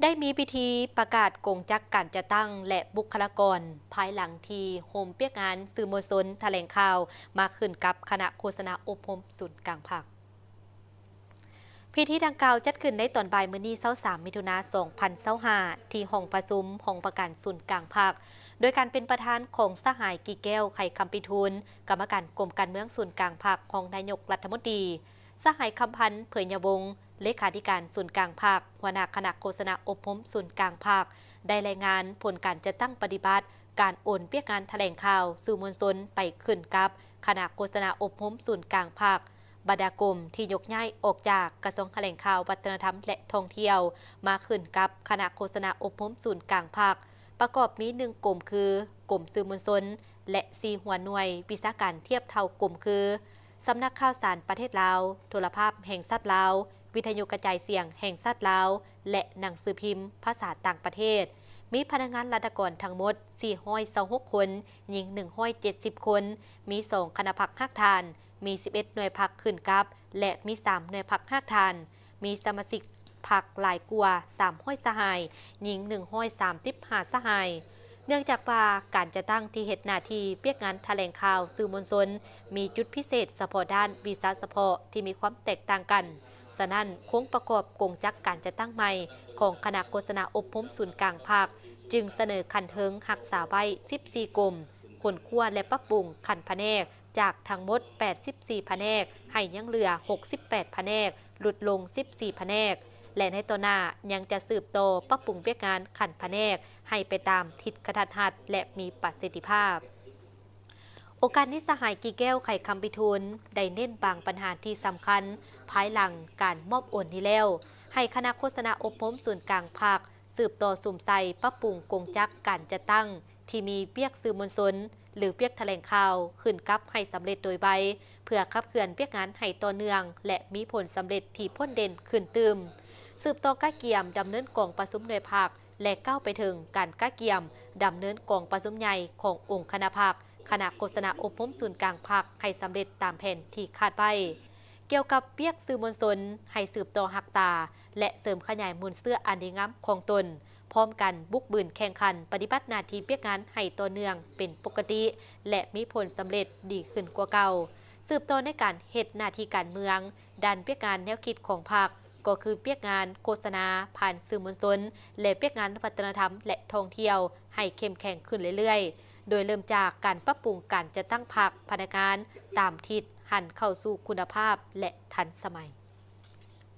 ได้มีพิธีประกาศกงจักการจะตั้งและบุคลากรภายหลังที่โฮมเปียกงานสื่อมวลชนแถลงข่าวมาขึ้นกับคณะโฆษณาอบรมศูนย์กลางภาคพิธีดังกล่าวจัดขึ้นในตอนบ่ายมื้อนี้23มิถุนายน2025ที่ห้องประชุมห้องประกันศูนย์กลางภาคโดยการเป็นประธานของสหายกีแก้วไข่คำปิทูลกรรมการกรมการเมืองศูนย์กลางภาคของนายกรัฐมนตรีสหายคำพันธ์เผยยวงศ์เลขาธิการศูนย์กลางภาคหัวหน้าคณะโฆษณาอบรมศูนย์กลางภาคได้รายงานผลการจัดตั้งปฏิบัติการโอนเปียกงานแถลงข่าวสื่อมวลชนไปขึ้นกับคณะโฆษณาอบรมศูนย์กลางภาคบรรดากรมที่ยกย้ายออกจากกระทรวงแถลงข่าววัฒนธรรมและท่องเที่ยวมาขึ้นกับคณะโฆษณาอบรมศูนย์กลางภาคประกอบมี1กลุ่มคือกลุ่มสื่อมวลชนและ4หัวหน่วยวิชาการเทียบเท่ากลุ่มคือสำนักข่าวสารประเทศลาวโทรภาพแห่งชาติลาววิทยุกระจายเสียงแห่งชาติลาวและหนังสือพิมพ์ภาษาต่างประเทศมีพนักงานราชการทั้งหมด426คนหญิง170คนมี2คณะพักหักทานมี11หน่วยพักขึ้นกับและมี3หน่วยพักหักทานมีสมาชิกพักหลายกว่า300สหายหญิง135สหายเนื่องจากว่าการจะตั้งที่เหตุหน้าที่เปียกงานแถลงข่าวสื่อมวลชนมีจุดพิเศษเฉพาะด้านวีซ่าเฉพาะที่มีความแตกต่างกันฉะนั้นโค้งประกอบกงจักการจะตั้งใหม่ของคณะโฆษณาอบรมศูนย์กลางภาคจึงเสนอคันเทิงหักษาไว้14กลุ่มขนขั้วและปรับปรุงขันแผนกจากทั้งหมด84แผนกให้ยังเหลือ68แผนกหลุดลง14แผนกและในต่อหน้ายังจะสืบโตปรับปรุงเปียกงานขันแผนกให้ไปตามทิศกระทัดรัดและมีประสิทธิภาพโอกาสนี้สหายกีแก้วไข่คำปิทูลได้เน้นบางปัญหาที่สำคัญภายหลังการมอบโอนนี้แล้วให้คณะโฆษณาอบรมศูนย์กลางภาคสืบต่อสุ่มใส่ปรับปรุงกงจักการจะตั้งที่มีเปียกสื่อมวลชนหรือเปียกแถลงข่าวขึ้นกับให้สำเร็จโดยใบเพื่อขับเคลื่อนเปียกงานให้ต่อเนื่องและมีผลสำเร็จที่พ้นเด่นขึ้นตืมสืบต่อก้าเกียมดำเนินกองประชุมหน่วยภาคและก้าวไปถึงการก้าเกียมดำเนินกองประชุมใหญ่ขององค์คณะภาคคณะโฆษณาอบรมศูนย์กลางภาคให้สำเร็จตามแผนที่คาดไว้เกี่ยวกับเปียกสื่อมวลชนให้สืบต่อหักตาและเสริมขยายมูลเสื้ออันดีงามของตนพร้อมกันบุกบืนแข่งขันปฏิบัติหน้าที่เปียกงานให้ต่อเนื่องเป็นปกติและมีผลสำเร็จดีขึ้นกว่าเก่าสืบต่อในการเฮ็ดหน้าที่การเมืองดันเปียกงานแนวคิดของพรรคก็คือเปียกงานโฆษณาผ่านสื่อมวลชนและเปียกงานวัฒนธรรมและท่องเที่ยวให้เข้มแข็งขึ้นเรื่อยๆโดยเริ่มจากการปรับปรุงการจัดตั้งพรรคพนักงานตามทิศหันเข้าสู่คุณภาพและทันสมัย